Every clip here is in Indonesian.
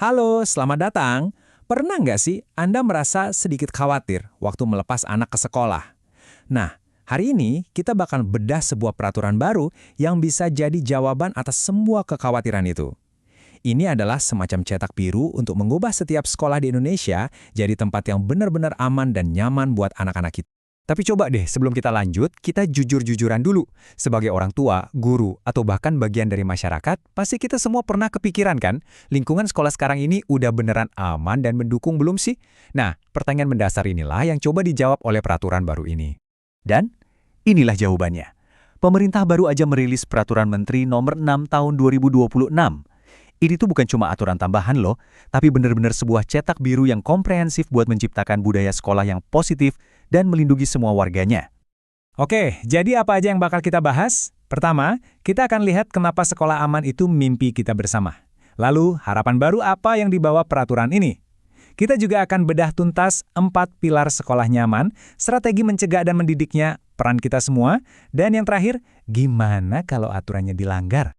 Halo, selamat datang. Pernah nggak sih Anda merasa sedikit khawatir waktu melepas anak ke sekolah? Nah, hari ini kita bakal bedah sebuah peraturan baru yang bisa jadi jawaban atas semua kekhawatiran itu. Ini adalah semacam cetak biru untuk mengubah setiap sekolah di Indonesia jadi tempat yang benar-benar aman dan nyaman buat anak-anak kita. Tapi coba deh, sebelum kita lanjut, kita jujur-jujuran dulu. Sebagai orang tua, guru, atau bahkan bagian dari masyarakat, pasti kita semua pernah kepikiran kan, lingkungan sekolah sekarang ini udah beneran aman dan mendukung belum sih? Nah, pertanyaan mendasar inilah yang coba dijawab oleh peraturan baru ini. Dan inilah jawabannya. Pemerintah baru aja merilis Peraturan Menteri Nomor 6 Tahun 2026. Ini tuh bukan cuma aturan tambahan loh, tapi benar-benar sebuah cetak biru yang komprehensif buat menciptakan budaya sekolah yang positif dan melindungi semua warganya. Oke, jadi apa aja yang bakal kita bahas? Pertama, kita akan lihat kenapa sekolah aman itu mimpi kita bersama. Lalu, harapan baru apa yang dibawa peraturan ini? Kita juga akan bedah tuntas 4 pilar sekolah nyaman, strategi mencegah dan mendidiknya, peran kita semua, dan yang terakhir, gimana kalau aturannya dilanggar?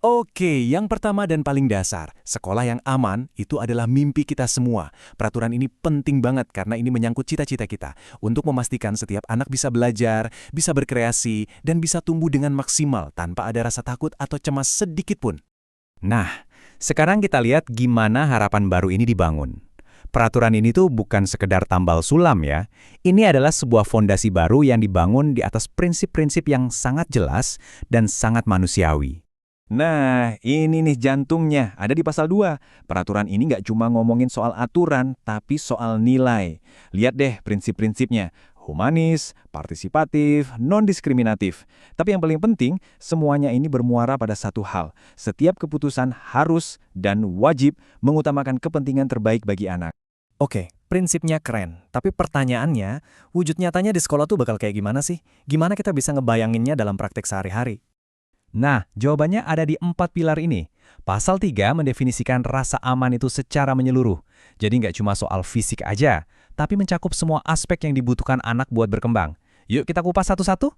Oke, yang pertama dan paling dasar, sekolah yang aman itu adalah mimpi kita semua. Peraturan ini penting banget karena ini menyangkut cita-cita kita untuk memastikan setiap anak bisa belajar, bisa berkreasi, dan bisa tumbuh dengan maksimal tanpa ada rasa takut atau cemas sedikit pun. Nah, sekarang kita lihat gimana harapan baru ini dibangun. Peraturan ini tuh bukan sekedar tambal sulam ya. Ini adalah sebuah fondasi baru yang dibangun di atas prinsip-prinsip yang sangat jelas dan sangat manusiawi. Nah, ini nih jantungnya, ada di pasal 2. Peraturan ini nggak cuma ngomongin soal aturan, tapi soal nilai. Lihat deh prinsip-prinsipnya, humanis, partisipatif, non-diskriminatif. Tapi yang paling penting, semuanya ini bermuara pada satu hal. Setiap keputusan harus dan wajib mengutamakan kepentingan terbaik bagi anak. Oke, prinsipnya keren. Tapi pertanyaannya, wujud nyatanya di sekolah tuh bakal kayak gimana sih? Gimana kita bisa ngebayanginnya dalam praktek sehari-hari? Nah, jawabannya ada di 4 pilar ini. Pasal 3 mendefinisikan rasa aman itu secara menyeluruh. Jadi nggak cuma soal fisik aja, tapi mencakup semua aspek yang dibutuhkan anak buat berkembang. Yuk kita kupas satu-satu.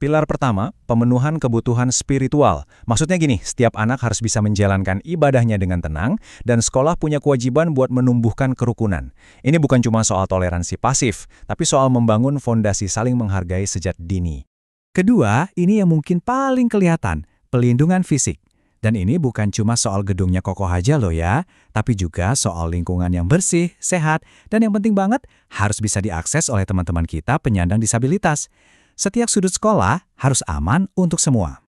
Pilar pertama, pemenuhan kebutuhan spiritual. Maksudnya gini, setiap anak harus bisa menjalankan ibadahnya dengan tenang, dan sekolah punya kewajiban buat menumbuhkan kerukunan. Ini bukan cuma soal toleransi pasif, tapi soal membangun fondasi saling menghargai sejak dini. Kedua, ini yang mungkin paling kelihatan, pelindungan fisik. Dan ini bukan cuma soal gedungnya kokoh aja loh ya, tapi juga soal lingkungan yang bersih, sehat, dan yang penting banget, harus bisa diakses oleh teman-teman kita penyandang disabilitas. Setiap sudut sekolah harus aman untuk semua.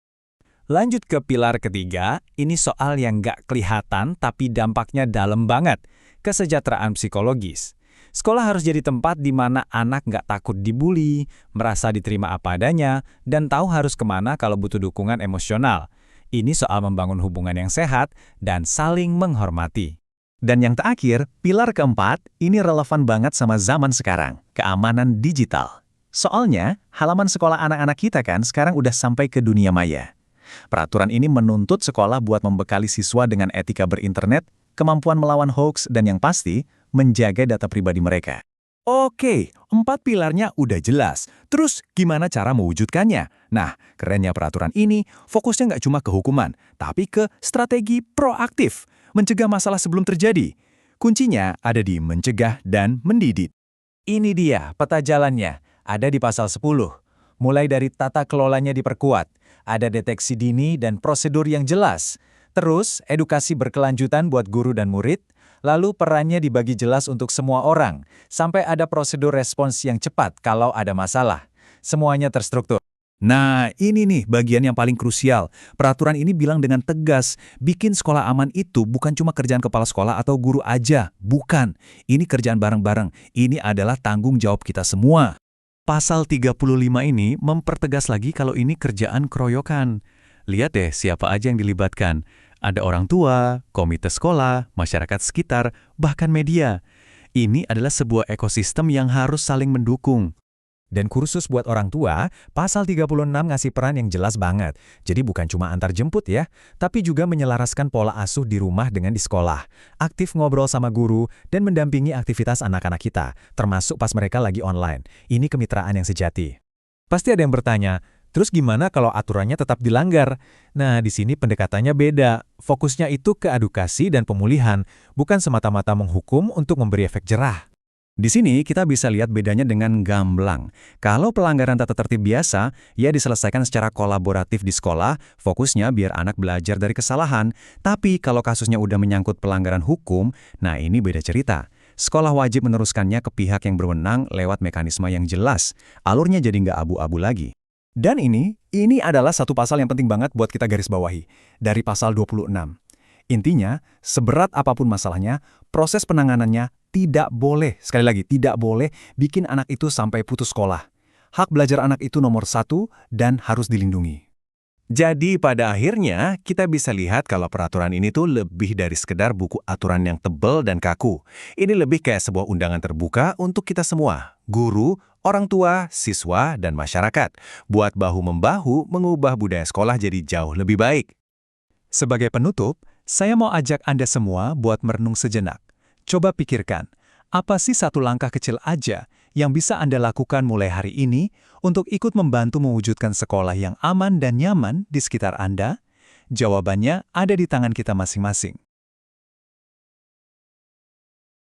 Lanjut ke pilar ketiga, ini soal yang nggak kelihatan tapi dampaknya dalam banget, kesejahteraan psikologis. Sekolah harus jadi tempat di mana anak nggak takut dibully, merasa diterima apa adanya, dan tahu harus kemana kalau butuh dukungan emosional. Ini soal membangun hubungan yang sehat dan saling menghormati. Dan yang terakhir, pilar keempat, ini relevan banget sama zaman sekarang, keamanan digital. Soalnya, halaman sekolah anak-anak kita kan sekarang udah sampai ke dunia maya. Peraturan ini menuntut sekolah buat membekali siswa dengan etika berinternet, kemampuan melawan hoax, dan yang pasti, menjaga data pribadi mereka. Oke, 4 pilarnya udah jelas. Terus, gimana cara mewujudkannya? Nah, kerennya peraturan ini, fokusnya nggak cuma ke hukuman, tapi ke strategi proaktif, mencegah masalah sebelum terjadi. Kuncinya ada di mencegah dan mendidik. Ini dia peta jalannya, ada di pasal 10. Mulai dari tata kelolanya diperkuat, ada deteksi dini dan prosedur yang jelas. Terus, edukasi berkelanjutan buat guru dan murid, lalu perannya dibagi jelas untuk semua orang, sampai ada prosedur respons yang cepat kalau ada masalah. Semuanya terstruktur. Nah, ini nih bagian yang paling krusial. Peraturan ini bilang dengan tegas, bikin sekolah aman itu bukan cuma kerjaan kepala sekolah atau guru aja. Bukan. Ini kerjaan bareng-bareng. Ini adalah tanggung jawab kita semua. Pasal 35 ini mempertegas lagi kalau ini kerjaan keroyokan. Lihat deh siapa aja yang dilibatkan. Ada orang tua, komite sekolah, masyarakat sekitar, bahkan media. Ini adalah sebuah ekosistem yang harus saling mendukung. Dan kursus buat orang tua, pasal 36 ngasih peran yang jelas banget. Jadi bukan cuma antar jemput ya, tapi juga menyelaraskan pola asuh di rumah dengan di sekolah. Aktif ngobrol sama guru, dan mendampingi aktivitas anak-anak kita, termasuk pas mereka lagi online. Ini kemitraan yang sejati. Pasti ada yang bertanya, Terus gimana kalau aturannya tetap dilanggar? Nah, di sini pendekatannya beda. Fokusnya itu ke edukasi dan pemulihan, bukan semata-mata menghukum untuk memberi efek jerah. Di sini kita bisa lihat bedanya dengan gamblang. Kalau pelanggaran tata tertib biasa, ya diselesaikan secara kolaboratif di sekolah, fokusnya biar anak belajar dari kesalahan. Tapi kalau kasusnya udah menyangkut pelanggaran hukum, nah ini beda cerita. Sekolah wajib meneruskannya ke pihak yang berwenang lewat mekanisme yang jelas. Alurnya jadi nggak abu-abu lagi. Dan ini adalah satu pasal yang penting banget buat kita garis bawahi, dari pasal 26. Intinya, seberat apapun masalahnya, proses penanganannya tidak boleh, sekali lagi, tidak boleh bikin anak itu sampai putus sekolah. Hak belajar anak itu nomor 1 dan harus dilindungi. Jadi pada akhirnya kita bisa lihat kalau peraturan ini tuh lebih dari sekedar buku aturan yang tebal dan kaku. Ini lebih kayak sebuah undangan terbuka untuk kita semua, guru, orang tua, siswa, dan masyarakat, buat bahu-membahu mengubah budaya sekolah jadi jauh lebih baik. Sebagai penutup, saya mau ajak Anda semua buat merenung sejenak. Coba pikirkan, apa sih satu langkah kecil aja yang bisa Anda lakukan mulai hari ini untuk ikut membantu mewujudkan sekolah yang aman dan nyaman di sekitar Anda? Jawabannya ada di tangan kita masing-masing.